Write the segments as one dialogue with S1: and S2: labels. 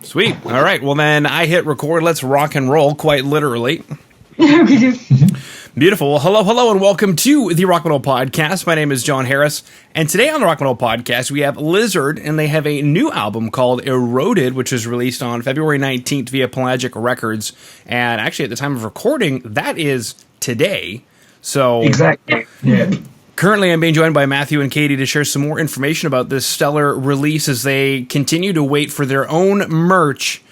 S1: Sweet. All right. Well, then I hit record. Let's rock and roll, quite literally. Beautiful. Well, hello, and welcome to the Rock and Roll Podcast. My name is John Harris, and today on the Rock and Roll Podcast, we have LIZZARD, and they have a new album called Eroded, which was released on February 19th via Pelagic Records. And actually, at the time of recording, that is today. So
S2: exactly. Yeah.
S1: Currently, I'm being joined by Mathieu and Katy to share some more information about this stellar release as they continue to wait for their own merch.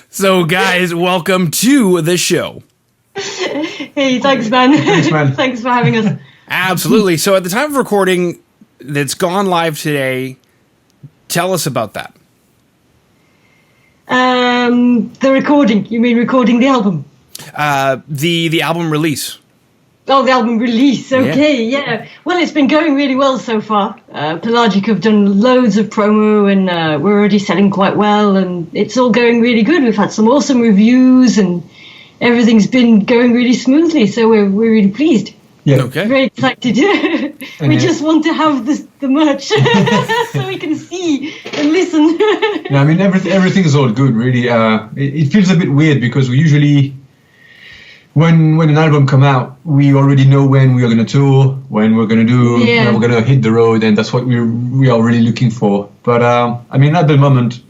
S1: So, guys, welcome to the show.
S3: Hey, thanks, man. Thanks for having us.
S1: Absolutely. So, at the time of recording, that's gone live today. Tell us about that.
S3: The recording. You mean recording the album?
S1: The album release.
S3: Oh, the album release. Okay, yeah. Well, it's been going really well so far. Pelagic have done loads of promo, and we're already selling quite well, and it's all going really good. We've had some awesome reviews, and everything's been going really smoothly, so we're really pleased.
S2: Yeah.
S1: Okay.
S3: Very excited. We just want to have the merch so we can see and listen.
S2: Yeah, I mean, everything is all good, really. It feels a bit weird because we usually, when an album come out, we already know when we are going to tour, when we're going to do, we're going to hit the road, and that's what we are really looking for. But I mean, at the moment,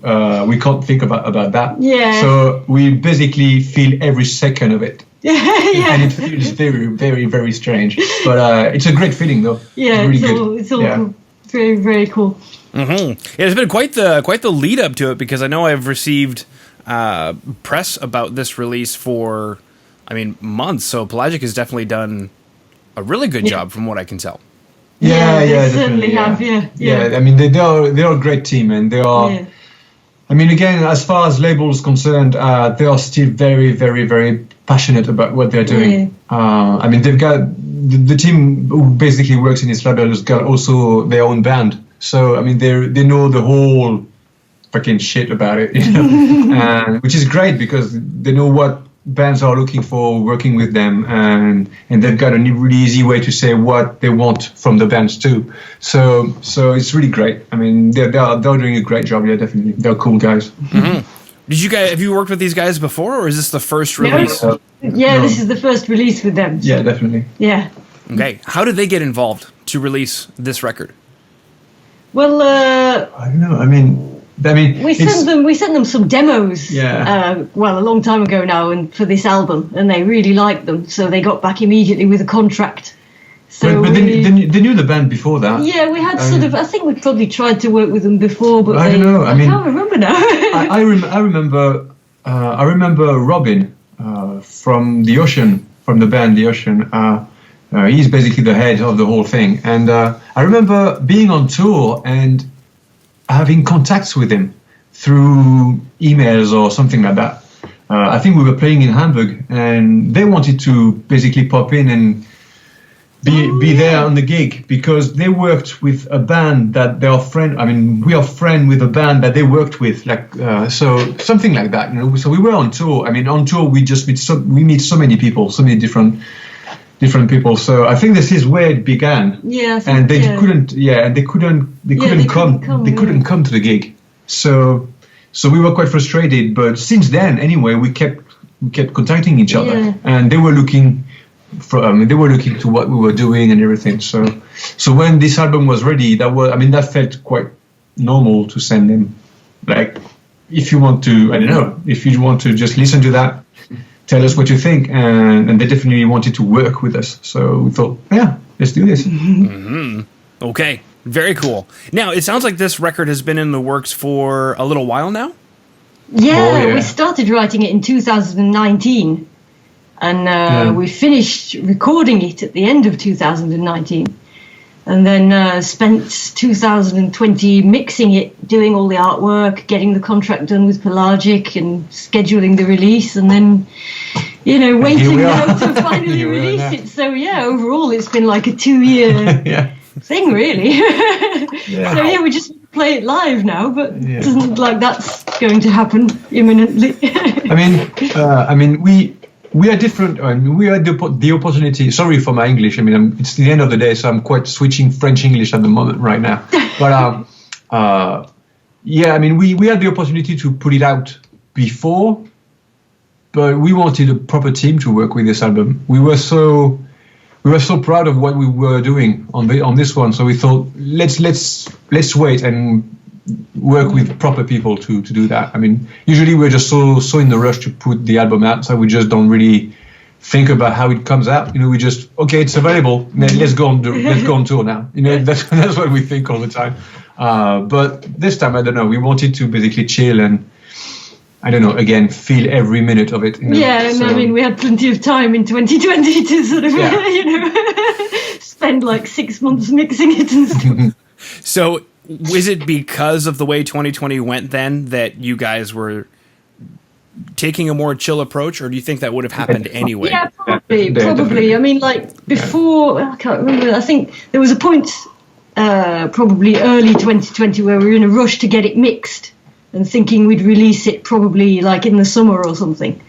S2: we can't think about that.
S3: Yeah.
S2: So we basically feel every second of it.
S3: Yeah.
S2: And it feels very, very, very strange. But it's a great feeling, though.
S3: Yeah,
S2: it's
S3: all very, very cool.
S1: Mm-hmm. Yeah, it's been quite the lead up to it, because I know I've received press about this release for, I mean, months. So Pelagic has definitely done a really good job, from what I can tell.
S3: Yeah, they certainly have. Yeah.
S2: I mean, they're a great team, and they are. Yeah. I mean, again, as far as labels concerned, they are still very, very, very passionate about what they're doing.
S3: Yeah.
S2: I mean, they've got the team who basically works in this label has got also their own band. So I mean, they know the whole fucking shit about it, you know? Which is great because they know what bands are looking for working with them, and they've got a really easy way to say what they want from the bands too. So it's really great. I mean, they're doing a great job. Yeah, definitely. They're cool guys.
S1: Mm-hmm. Have you worked with these guys before, or is this the first release?
S3: No. This is the first release with them.
S2: Yeah, definitely.
S3: Yeah.
S1: Okay. How did they get involved to release this record?
S3: Well,
S2: I don't know. I mean,
S3: we sent them some demos.
S2: Yeah.
S3: A long time ago now, and for this album, and they really liked them, so they got back immediately with a contract. So
S2: but they knew the band before that.
S3: Yeah, we had I think we probably tried to work with them before, but
S2: I don't know. I
S3: can't remember now.
S2: I remember Robin from the Ocean, from the band The Ocean. He's basically the head of the whole thing, and I remember being on tour and having contacts with him through emails or something like that. I think we were playing in Hamburg, and they wanted to basically pop in and be there on the gig because they worked with a band that they are friend. I mean, we are friend with a band that they worked with, so something like that. You know, so we were on tour. I mean, on tour we just meet so many people, so many different people. So I think this is where it began.
S3: Yeah.
S2: And they couldn't come to the gig. So we were quite frustrated. But since then, anyway, we kept contacting each other, and they were looking to what we were doing and everything. So when this album was ready, that felt quite normal to send them. Like, if you want to, I don't know, if you want to just listen to that, tell us what you think, and they definitely wanted to work with us. So we thought, yeah, let's do this.
S1: Mm-hmm. Okay, very cool. Now, it sounds like this record has been in the works for a little while now?
S3: Yeah, we started writing it in 2019, and we finished recording it at the end of 2019. And then spent 2020 mixing it, doing all the artwork, getting the contract done with Pelagic and scheduling the release, and then, waiting now to finally release it. So, overall it's been like a 2-year thing, really. So, we just play it live now, but it doesn't look like that's going to happen imminently.
S2: I mean, we are different. We had the opportunity. Sorry for my English. I mean, it's the end of the day, so I'm quite switching French English at the moment right now. But yeah, I mean, we had the opportunity to put it out before, but we wanted a proper team to work with this album. We were so proud of what we were doing on this one, so we thought let's wait and work with proper people to do that. I mean, usually we're just so in the rush to put the album out, so we just don't really think about how it comes out. You know, we just, okay, it's available, let's go on tour now. You know, that's what we think all the time. But this time, I don't know, we wanted to basically chill and, I don't know, again, feel every minute of it. You know?
S3: Yeah, and I mean, we had plenty of time in 2020 to sort of, you know, spend like 6 months mixing it and stuff.
S1: So, is it because of the way 2020 went then that you guys were taking a more chill approach, or do you think that would have happened anyway?
S3: Yeah, probably. I mean, like before, I can't remember, I think there was a point probably early 2020 where we were in a rush to get it mixed and thinking we'd release it probably like in the summer or something.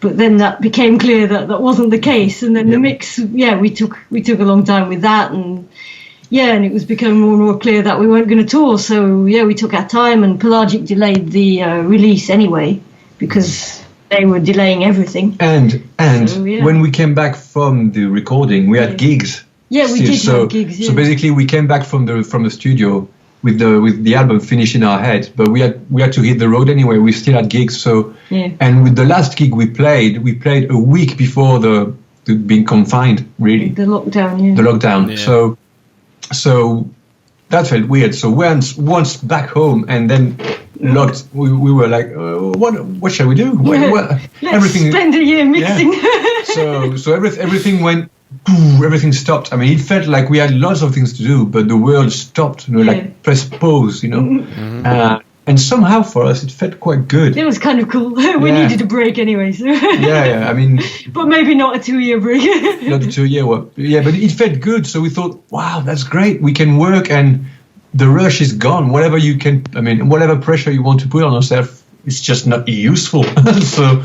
S3: But then that became clear that wasn't the case. And then the mix, we took a long time with that. And it was becoming more and more clear that we weren't going to tour. So, we took our time, and Pelagic delayed the release anyway because they were delaying everything.
S2: And when we came back from the recording, we had gigs.
S3: Yeah, we did have gigs. Yeah.
S2: So basically, we came back from the studio with the album finished in our head, but we had to hit the road anyway. We still had gigs. So and with the last gig we played a week before the being confined, really.
S3: The lockdown. Yeah.
S2: The lockdown. Yeah. So that felt weird. So once back home and then locked, we were like, what shall we do?
S3: Let's
S2: everything
S3: spend a year mixing.
S2: Yeah. So everything went. Everything stopped. I mean, it felt like we had lots of things to do, but the world stopped. Like press pause. And somehow for us, it felt quite good.
S3: It was kind of cool. We needed a break anyway. So.
S2: I mean,
S3: but maybe not a 2-year break.
S2: Not a 2-year one. Yeah, but it felt good. So we thought, wow, that's great. We can work, and the rush is gone. Whatever pressure you want to put on yourself, it's just not useful. So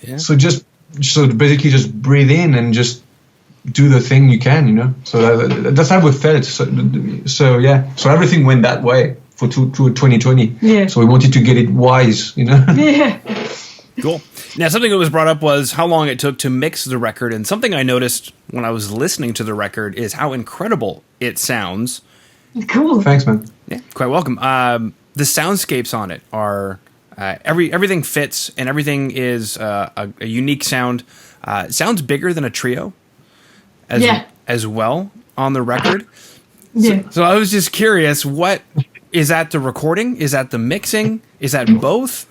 S2: basically, just breathe in and just do the thing you can, So that's how we felt. So everything went that way for 2020.
S3: Yeah.
S2: So we wanted to get it wise,
S3: Yeah.
S1: Cool. Now, something that was brought up was how long it took to mix the record, and something I noticed when I was listening to the record is how incredible it sounds.
S3: Cool.
S2: Thanks, man.
S1: Yeah, quite welcome. The soundscapes on it are everything fits, and everything is a unique sound. It sounds bigger than a trio. As well on the record. So I was just curious, what is that the recording? Is that the mixing? Is that both?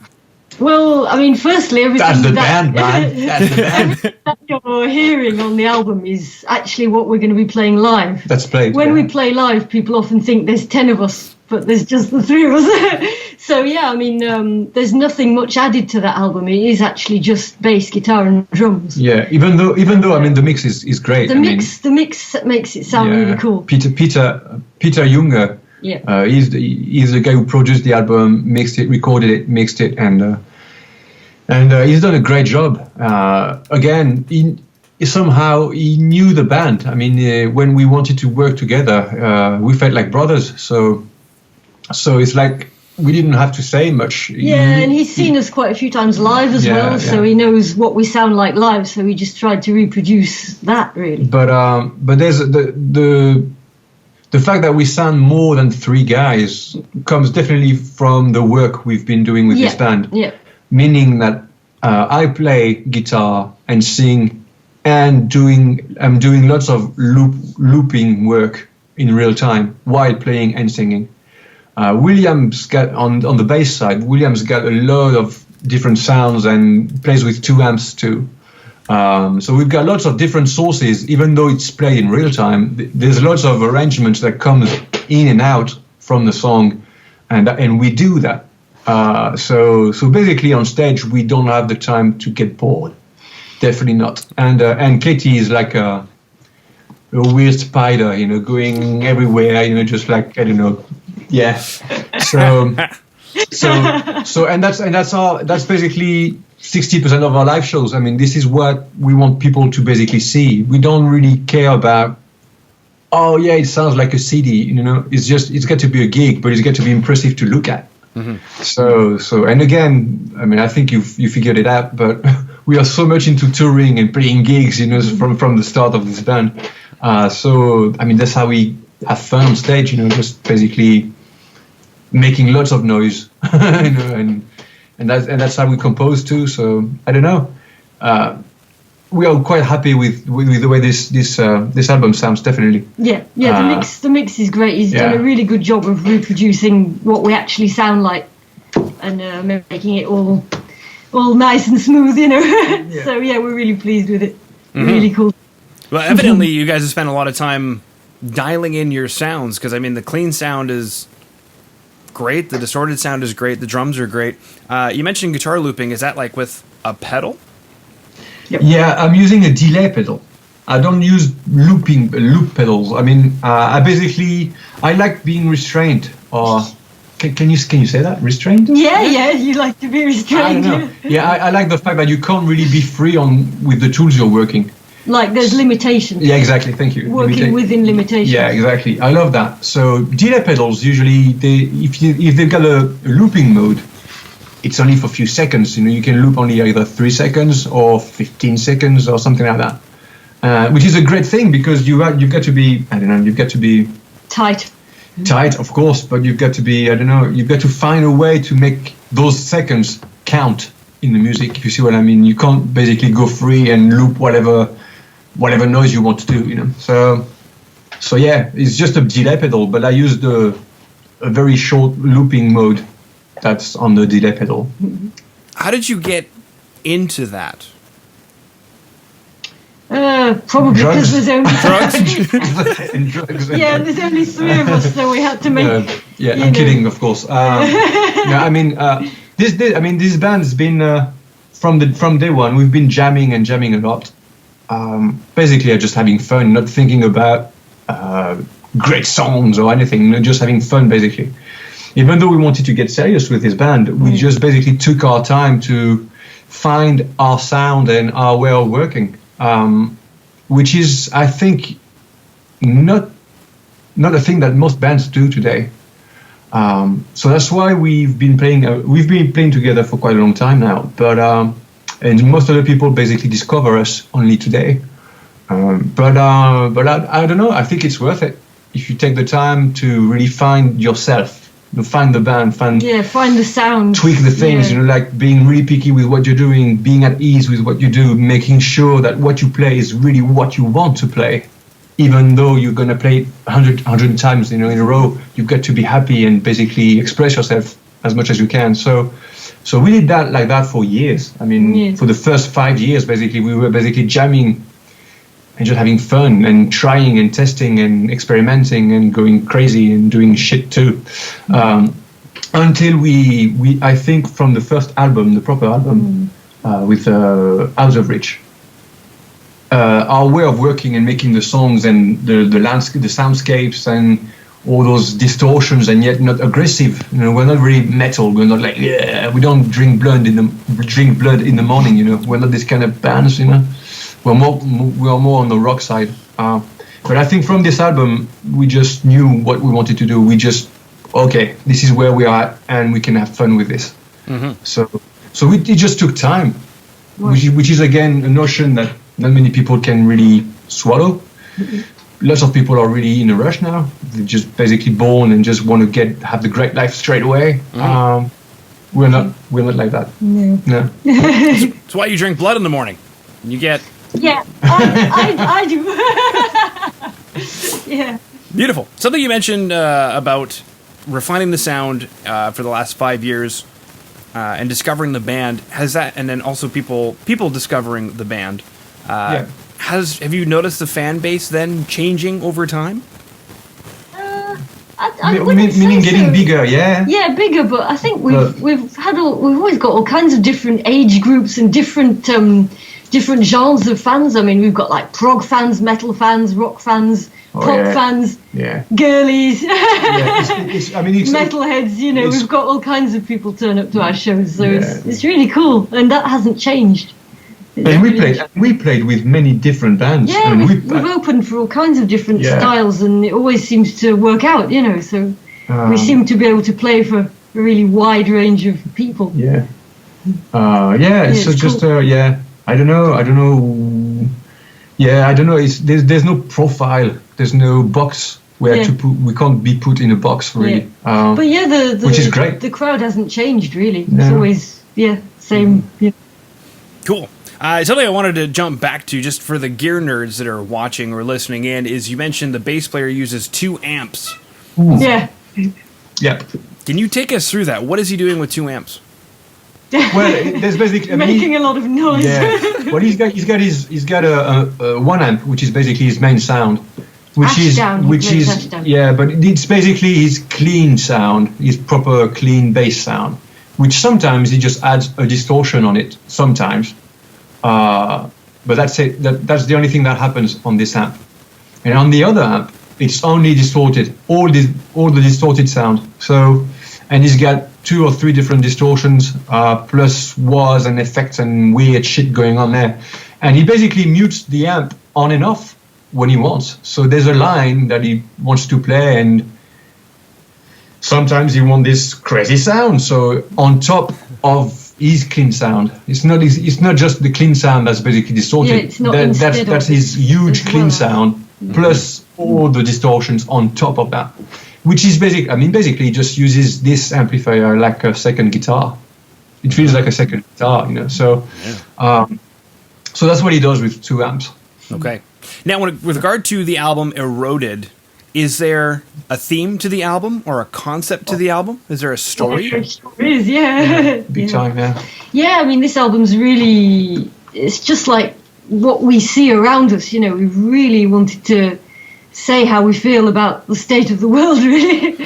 S3: Well, I mean, firstly, everything
S2: that's the band, man. That's the band.
S3: that you're hearing on the album is actually what we're going to be playing live.
S2: That's played.
S3: When we play live, people often think there's 10 of us, but there's just the 3 of us. So I mean, there's nothing much added to that album. It is actually just bass, guitar, and drums.
S2: Yeah, even though I mean the mix is great.
S3: The mix makes it sound really cool.
S2: Peter Junger.
S3: Yeah.
S2: He's the guy who produced the album, mixed it, recorded it, mixed it, and he's done a great job. Again, somehow he knew the band. I mean, when we wanted to work together, we felt like brothers. So it's like we didn't have to say much.
S3: And he's seen us quite a few times live as well, so he knows what we sound like live. So we just tried to reproduce that, really.
S2: But there's the fact that we sound more than 3 guys comes definitely from the work we've been doing with this band.
S3: Yeah.
S2: Meaning that I play guitar and sing, and I'm doing lots of looping work in real time while playing and singing. William's got on the bass side. William's got a lot of different sounds and plays with 2 amps too. So we've got lots of different sources, even though it's played in real time. There's lots of arrangements that come in and out from the song, and we do that. So basically on stage we don't have the time to get bored, definitely not. And Katy is like a weird spider, going everywhere, just like I don't know, yeah. So and that's basically 60% of our live shows. I mean, this is what we want people to basically see. We don't really care about, it sounds like a CD, it's got to be a gig, but it's got to be impressive to look at. So, and again, I mean, I think you figured it out, but we are so much into touring and playing gigs, from the start of this band. So, I mean, that's how we have fun on stage, just basically making lots of noise, and that's how we compose too. So, I don't know. We are quite happy with the way this album sounds, definitely.
S3: Yeah. The mix is great. He's done a really good job of reproducing what we actually sound like, and making it all nice and smooth, So we're really pleased with it. Really cool.
S1: Well, evidently you guys have spent a lot of time dialing in your sounds, because I mean the clean sound is great, the distorted sound is great, the drums are great. You mentioned guitar looping. Is that like with a pedal?
S2: Yep. Yeah, I'm using a delay pedal. I don't use loop pedals. I mean, I like being restrained. Or can you say that, restrained?
S3: Yeah, you like to be restrained.
S2: I don't know. Yeah, I like the fact that you can't really be free with the tools you're working.
S3: Like there's limitations.
S2: Yeah, exactly. Thank you.
S3: Working within limitations.
S2: Yeah, exactly. I love that. So delay pedals usually, if they've got a looping mode, it's only for a few seconds. You can loop only either 3 seconds or 15 seconds or something like that, which is a great thing, because you've got to be, you've got to be
S3: tight,
S2: of course, but you've got to be, you've got to find a way to make those seconds count in the music, if you see what I mean. You can't basically go free and loop whatever noise you want to do, So yeah, it's just a delay pedal, but I used a very short looping mode that's on the delay pedal.
S1: How did you get into that?
S3: Probably
S2: Drugs.
S3: because there's only
S2: Drugs. And drugs.
S3: Yeah, there's only 3 of us, so we had to make.
S2: I'm kidding, of course. This band's been from day one. We've been jamming a lot. Basically, just having fun, not thinking about great songs or anything. Just having fun, basically. Even though we wanted to get serious with this band, we just basically took our time to find our sound and our way of working, which is, I think, not a thing that most bands do today. So that's why we've been playing together for quite a long time now. But and most other people basically discover us only today. But I don't know. I think it's worth it if you take the time to really find yourself. Find the band, find
S3: the sound,
S2: tweak the things, like being really picky with what you're doing, being at ease with what you do, making sure that what you play is really what you want to play, even though you're going to play 100 times in a row. You've got to be happy and basically express yourself as much as you can. So we did that like that for years. I mean, for the first 5 years, basically, we were basically jamming and just having fun and trying and testing and experimenting and going crazy and doing shit too. Until we I think from the first album, the proper album, with Out of Reach, our way of working and making the songs and the landscape, the soundscapes and all those distortions, and yet not aggressive. We're not really metal. We're not like, we don't drink blood in the morning. We're not this kind of bands. We are more on the rock side. But I think from this album, we just knew what we wanted to do. We just, this is where we are, and we can have fun with this. So it just took time, which is again a notion that not many people can really swallow. Lots of people are really in a rush now. They're just basically born and just want to have the great life straight away. We're not like that. No.
S1: That's why you drink blood in the morning. You get.
S3: Yeah, I do. Yeah.
S1: Beautiful. Something you mentioned about refining the sound for the last 5 years and discovering the band, has that, and then also people discovering the band. Have you noticed the fan base then changing over time?
S2: Meaning getting bigger, yeah.
S3: Yeah, bigger, but I think we've always got all kinds of different age groups and different genres of fans. I mean, we've got like prog fans, metal fans, rock fans, pop fans, girlies, metalheads. We've got all kinds of people turn up to our shows, so it's really cool, and that hasn't changed.
S2: And we played with many different bands.
S3: Yeah, we've opened for all kinds of different styles, and it always seems to work out. So we seem to be able to play for a really wide range of people.
S2: Yeah. It's just
S3: cool.
S2: I don't know. Yeah, I don't know. There's no profile. There's no box where to put. We can't be put in a box really.
S3: But
S2: which is great.
S3: The crowd hasn't changed really.
S2: No.
S3: It's always same. Yeah.
S1: Cool. Something I wanted to jump back to, just for the gear nerds that are watching or listening in, is you mentioned the bass player uses 2 amps.
S2: Ooh.
S3: Yeah.
S2: Yeah.
S1: Can you take us through that? What is he doing with 2 amps?
S2: Well, there's basically
S3: making a lot of noise.
S2: Yeah. Well, he's got a 1 amp, which is basically his main sound, but it's basically his clean sound, his proper clean bass sound, which sometimes he just adds a distortion on it. Sometimes. But that's it. That's the only thing that happens on this amp. And on the other amp, it's only distorted, all the distorted sound. So, and he's got 2 or 3 different distortions, plus wahs and effects and weird shit going on there. And he basically mutes the amp on and off when he wants. So there's a line that he wants to play, and sometimes he wants this crazy sound. So on top of his clean sound, it's not just the clean sound that's basically distorted.
S3: Yeah, it's not
S2: that's his huge clean sound plus all the distortions on top of that, which is basically he just uses this amplifier like a second guitar. It feels like a second guitar, So, so that's what he does with 2 amps.
S1: Okay. Now, with regard to the album Eroded, is there a theme to the album or a concept to the album? Is there a story?
S3: There is, yeah.
S2: Big time, yeah.
S3: Yeah, I mean, this album's really, it's just like what we see around us, We really wanted to say how we feel about the state of the world, really.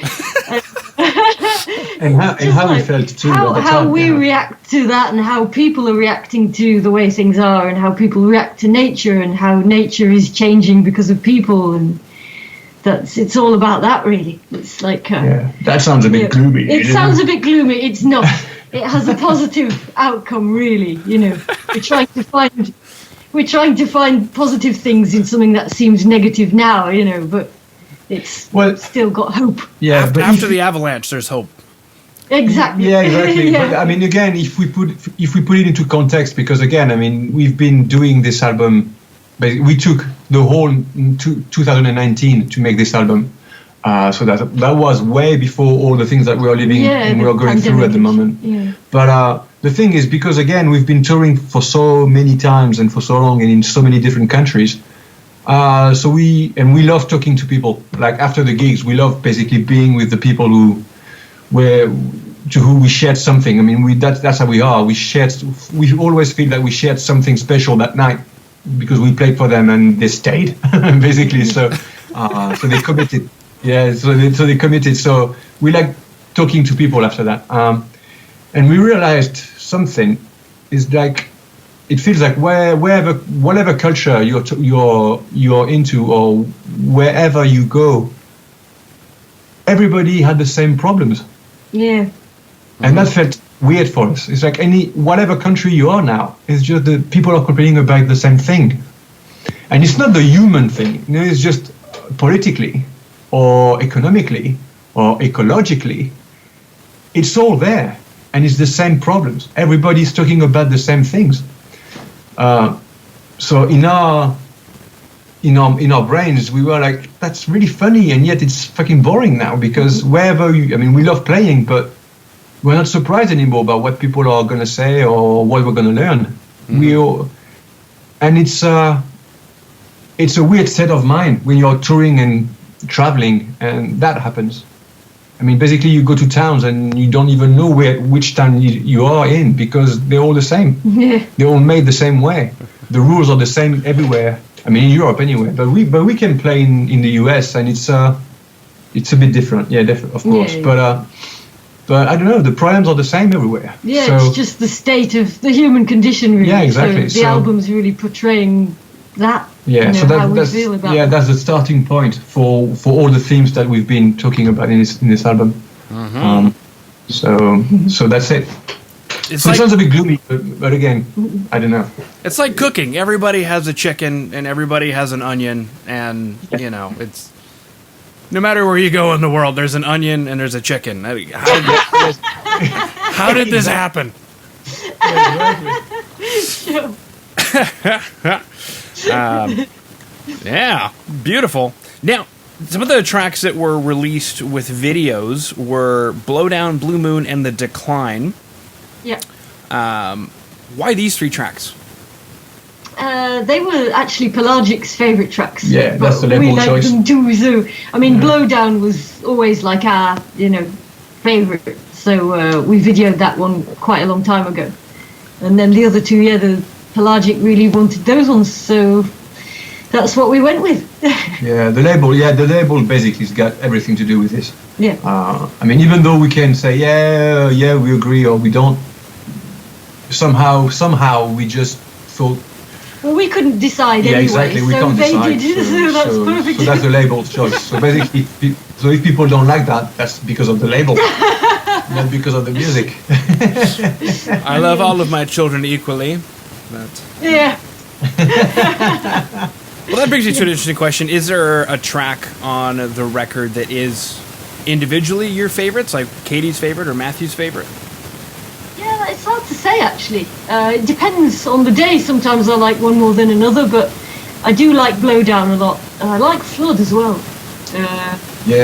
S2: and how we felt too.
S3: How we react to that, and how people are reacting to the way things are, and how people react to nature, and how nature is changing because of people, and it's all about that, really. It's like
S2: that sounds a bit gloomy.
S3: It sounds a bit gloomy. It's not. It has a positive outcome, really. We're trying to find positive things in something that seems negative now, but it's still got hope.
S1: Yeah, after the avalanche, there's hope.
S3: Exactly.
S2: Yeah, exactly. But I mean, again, if we put it into context, because again, I mean, we've been doing this album. We took the whole 2019 to make this album, so that was way before all the things that we are living and we are going through at the moment.
S3: Yeah.
S2: But the thing is, because again, we've been touring for so many times and for so long and in so many different countries. So we love talking to people. Like after the gigs, we love basically being with the people to who we shared something. I mean, that's how we are. We always feel that we shared something special that night because we played for them and they stayed basically. So they committed. Yeah. So they committed. So we like talking to people after that. And we realized something is like. It feels like whatever culture you're into or wherever you go, everybody had the same problems.
S3: Yeah.
S2: And that felt weird for us. It's like whatever country you are now, it's just that people are complaining about the same thing. And it's not the human thing. It's just politically or economically or ecologically. It's all there. And it's the same problems. Everybody's talking about the same things. So in our brains, we were like, that's really funny, and yet it's fucking boring now because we love playing, but we're not surprised anymore about what people are going to say or what we're going to learn. Mm-hmm. And it's a weird state of mind when you're touring and traveling, and that happens. I mean, basically, you go to towns and you don't even know which town you are in because they're all the same.
S3: Yeah.
S2: They're all made the same way. The rules are the same everywhere. I mean, in Europe anyway. But we can play in the US and it's a bit different. Yeah, of course. Yeah. But I don't know. The problems are the same everywhere.
S3: Yeah, so, it's just the state of the human condition, really.
S2: Yeah, exactly.
S3: So the album's really portraying that.
S2: Yeah, so that's the starting point for all the themes that we've been talking about in this album. Mm-hmm. So that's it. It sounds a bit gloomy, but again, I don't know.
S1: It's like cooking. Everybody has a chicken and everybody has an onion, and it's No matter where you go in the world, there's an onion and there's a chicken. How did this happen? Yeah, beautiful. Now, some of the tracks that were released with videos were Blowdown, Blue Moon, and The Decline.
S3: Yeah.
S1: Why these 3 tracks?
S3: They were actually Pelagic's favourite tracks.
S2: Yeah, that's the label choice.
S3: We liked them too, so... I mean, Blowdown was always like our, favourite. So we videoed that one quite a long time ago. And then the other 2, the Pelagic really wanted those ones, so that's what we went with.
S2: The label basically has got everything to do with this.
S3: Yeah.
S2: I mean, even though we can say, yeah, we agree or we don't, somehow we just thought...
S3: Well, we couldn't decide anyway,
S2: exactly. We can't
S3: they
S2: decide,
S3: did, so that's perfect.
S2: So that's the label's choice. So basically, if people don't like that, that's because of the label, not because of the music.
S1: I love all of my children equally. But...
S3: Yeah.
S1: Well, that brings me to an interesting question. Is there a track on the record that is individually your favorites, like Katy's favorite or Matthew's favorite?
S3: Yeah, it's hard to say, actually. It depends on the day. Sometimes I like one more than another, but I do like Blowdown a lot. And I like Flood as well. I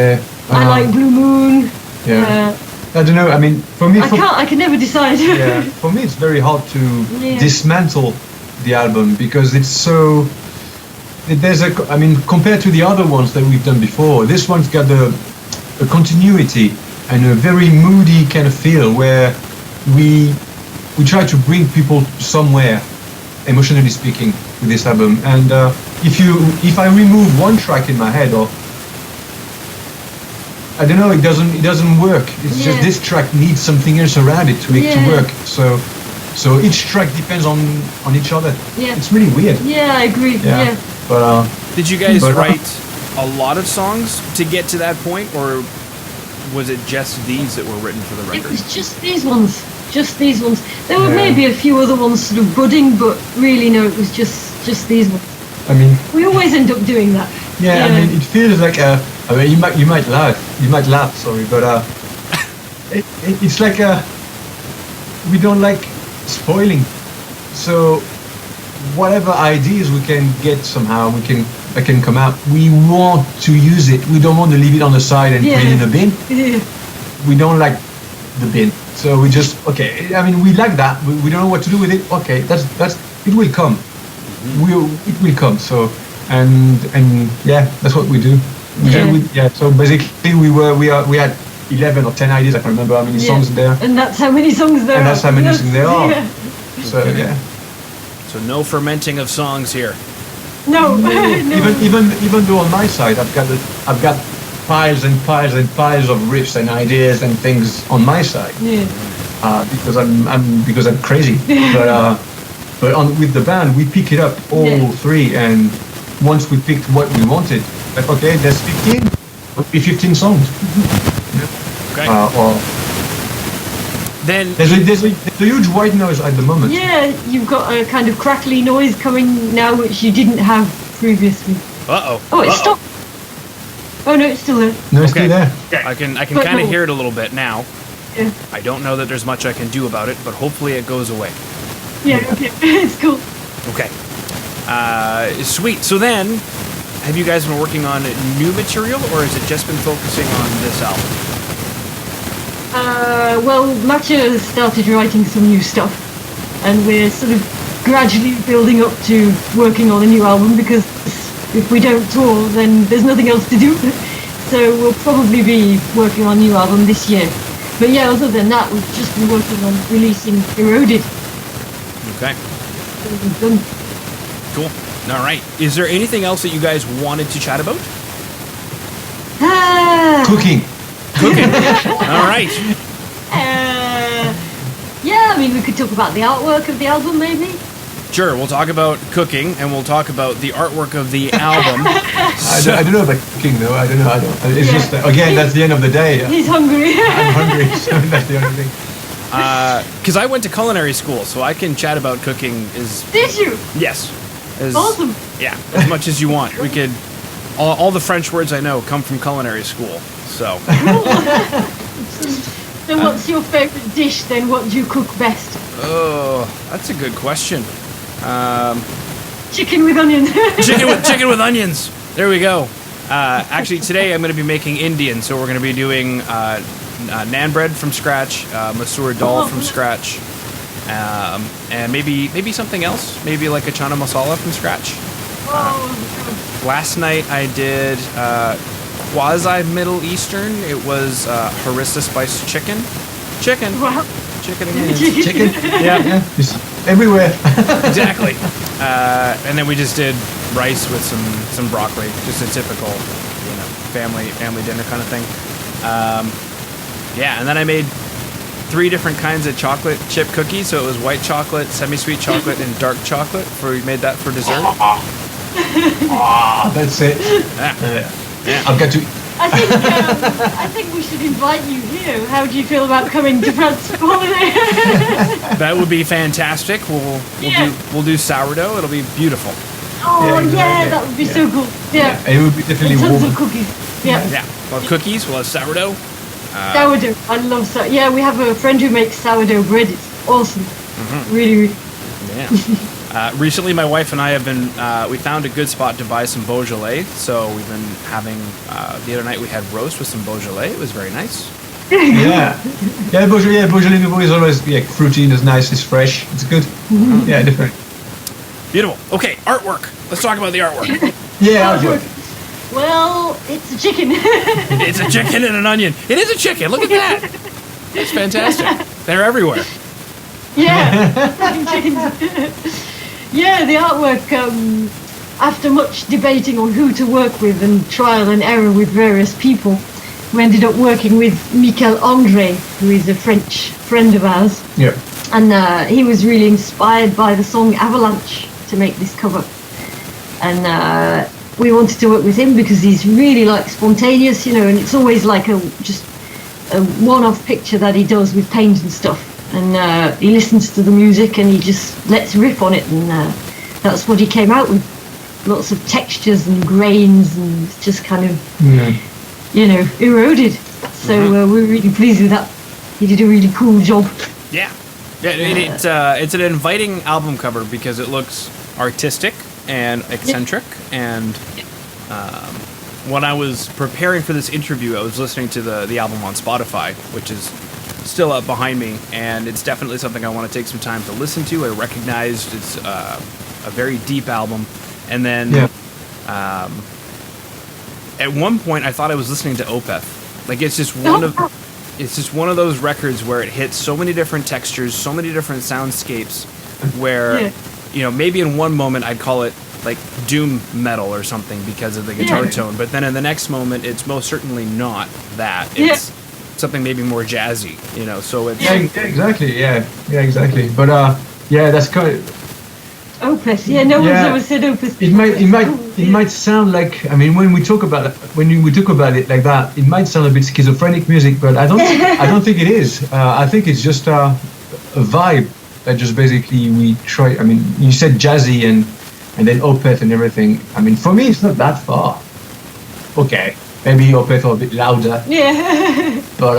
S3: like Blue Moon.
S2: Yeah. I don't know, I mean, for me...
S3: I can never decide.
S2: For me, it's very hard to dismantle the album because it's so... compared to the other ones that we've done before, this one's got a continuity and a very moody kind of feel where we try to bring people somewhere, emotionally speaking, with this album. And if I remove one track in my head, or I don't know, it doesn't work. It's just this track needs something else around it to make it work. So each track depends on each other. Yeah. It's really weird.
S3: Yeah, I agree. Yeah.
S2: But
S1: did you guys write a lot of songs to get to that point, or was it just these that were written for the record?
S3: It was just these ones. There were maybe a few other ones sort of budding, but really, no, it was just these ones.
S2: I mean,
S3: we always end up doing that.
S2: Yeah, I mean, it feels like you might laugh, sorry, but it's like we don't like spoiling. So whatever ideas we can get somehow, that can come out. We want to use it. We don't want to leave it on the side and put it in the bin. Yeah. We don't like the bin, so we just I mean, we like that. We don't know what to do with it. Okay, that's it will come. It will come. So and that's what we do. So basically, we had 11 or 10 ideas. I can't remember how many songs there.
S3: And that's how many songs there are.
S2: And that's how many songs there are. Yeah. So
S1: So no fermenting of songs here.
S3: No.
S2: Even though on my side I've got piles and piles and piles of riffs and ideas and things on my side. Yeah. Because I'm crazy. But with the band we pick it up all 3, and once we picked what we wanted, like okay, there's 15. Would be 15 songs.
S1: Okay. Then
S2: there's a huge white noise at the moment.
S3: Yeah, you've got a kind of crackly noise coming now, which you didn't have previously.
S1: Oh,
S3: it stopped. Oh no, it's still there.
S2: No, it's still there.
S1: Okay. I can kind of hear it a little bit now. Yeah. I don't know that there's much I can do about it, but hopefully it goes away.
S3: Yeah, okay. It's cool.
S1: Okay. Sweet. So then, have you guys been working on new material, or has it just been focusing on this album?
S3: Well, Mathieu has started writing some new stuff, and we're sort of gradually building up to working on a new album, because if we don't tour, then there's nothing else to do. So we'll probably be working on a new album this year. But yeah, other than that, we've just been working on releasing Eroded.
S1: Okay.
S3: So we've done.
S1: Cool. All right. Is there anything else that you guys wanted to chat about?
S2: Cooking.
S1: All right.
S3: Yeah, I mean, we could talk about the artwork of the album, maybe.
S1: Sure, we'll talk about cooking, and we'll talk about the artwork of the album.
S2: I don't know about cooking, though. I don't know. It's just, again, that's the end of the day.
S3: He's hungry.
S2: I'm hungry, so that's the only thing.
S1: Because I went to culinary school, so I can chat about cooking.
S3: Did you?
S1: Yes.
S3: Awesome.
S1: Yeah, as much as you want. We could all the French words I know come from culinary school. So.
S3: So what's your favorite dish then? What do you cook best?
S1: Oh, that's a good question.
S3: Chicken with onions.
S1: chicken with onions. There we go. Actually, today I'm going to be making Indian, so we're going to be doing naan bread from scratch, masoor dal from scratch, and maybe something else. Maybe like a chana masala from scratch. Last night I did quasi Middle Eastern. It was harissa spiced chicken.
S3: Wow.
S1: Chicken and onions.
S2: Chicken.
S1: Yeah.
S2: It's everywhere.
S1: Exactly. And then we just did rice with some broccoli, just a typical, family dinner kind of thing. And then I made 3 different kinds of chocolate chip cookies. So it was white chocolate, semi-sweet chocolate, and dark chocolate. We made that for dessert.
S2: That's it.
S1: Yeah.
S2: I've got to.
S3: I think we should invite you here. How do you feel about coming to France for holiday?
S1: That would be fantastic. We'll do sourdough. It'll be beautiful.
S3: Oh that would be so cool. Yeah.
S2: It would be definitely
S3: and tons
S2: warm.
S3: of cookies. Yeah.
S1: Well, cookies. We'll have sourdough.
S3: Sourdough. I love sourdough. Yeah, we have a friend who makes sourdough bread. It's awesome. Really, really.
S1: Yeah. Recently, my wife and I have been. We found a good spot to buy some Beaujolais. So we've been having. The other night we had roast with some Beaujolais. It was very nice.
S2: Beaujolais Nouveau is always fruity. It's nice. It's fresh. It's good. Yeah, different.
S1: Beautiful. Okay, artwork. Let's talk about the artwork.
S2: Artwork.
S3: Well, it's a chicken.
S1: It's a chicken and an onion. It is a chicken. Look at that. That's fantastic. They're everywhere.
S3: Yeah. Chickens. Yeah, the artwork, after much debating on who to work with and trial and error with various people, we ended up working with Michel André, who is a French friend of ours.
S2: Yeah.
S3: And he was really inspired by the song Avalanche to make this cover. And we wanted to work with him because he's really spontaneous, and it's always just a one-off picture that he does with paint and stuff. And he listens to the music and he just lets riff on it, and that's what he came out with. Lots of textures and grains, and it's just kind of, eroded. So we're really pleased with that. He did a really cool job.
S1: Yeah. It's an inviting album cover because it looks artistic and eccentric. And when I was preparing for this interview, I was listening to the album on Spotify, which is still up behind me, and it's definitely something I want to take some time to listen to. I recognized it's a very deep album, and then at one point I thought I was listening to Opeth. It's just one of those records where it hits so many different textures, so many different soundscapes, where maybe in one moment I'd call it doom metal or something because of the guitar tone, but then in the next moment it's most certainly not that. It's something maybe more jazzy, so it's
S2: exactly. But that's kind of
S3: Opeth. One's ever said Opeth.
S2: It might sound like, when we talk about it like that, it might sound a bit schizophrenic music, but I don't think it is. I think it's just a vibe that just basically we try. You said jazzy and then Opeth and everything. For me it's not that far. Okay. Maybe Opeth are a bit louder. Yeah. But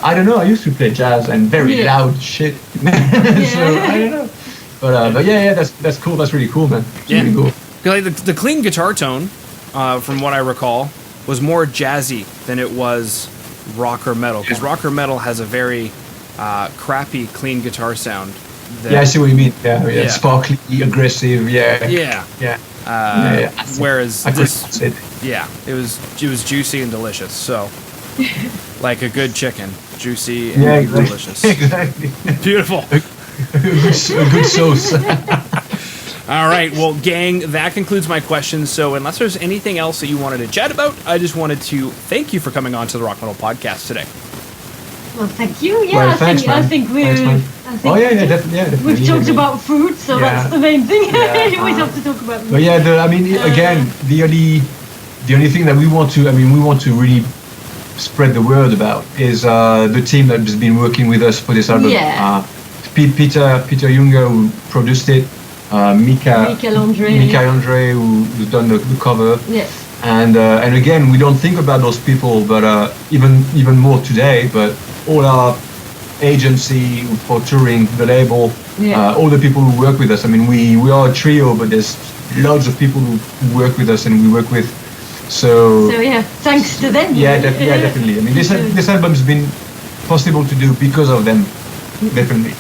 S2: I don't know. I used to play jazz and very loud shit. So I don't know. But that's cool. That's really cool, man. It's really cool.
S1: The clean guitar tone, from what I recall, was more jazzy than it was rock or metal. Because rock or metal has a very crappy clean guitar sound.
S2: I see what you mean. Yeah. Sparkly, aggressive.
S1: Whereas this, it was juicy and delicious. So, like a good chicken, juicy and delicious.
S2: Exactly.
S1: Beautiful.
S2: A good sauce.
S1: All right, well, gang, that concludes my questions. So, unless there's anything else that you wanted to chat about, I just wanted to thank you for coming on to the Rock Metal Podcast today.
S3: Well, thank you. Yeah, I think
S2: definitely.
S3: We've talked about food, so that's the main thing. You always have to talk about food.
S2: But again, the only thing that we want to really spread the word about is the team that has been working with us for this album. Peter Junger, who produced it. Michel André, who's done the cover. And again, we don't think about those people, but even more today. But all our agency for touring, the label, all the people who work with us. I mean, we are a trio, but there's loads of people who work with us and we work with. So
S3: yeah, thanks to them.
S2: Yeah, definitely. I mean, this album's been possible to do because of them, definitely.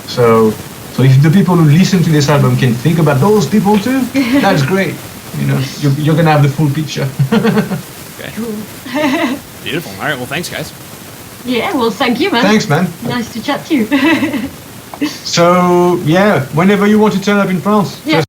S2: So if the people who listen to this album can think about those people too, that's great. You know, you're gonna have the full picture.
S1: Okay.
S3: Cool.
S1: Beautiful. All right. Well, thanks, guys.
S3: Yeah. Well, thank you, man.
S2: Thanks, man.
S3: Nice to chat to you.
S2: So yeah, whenever you want to turn up in France, just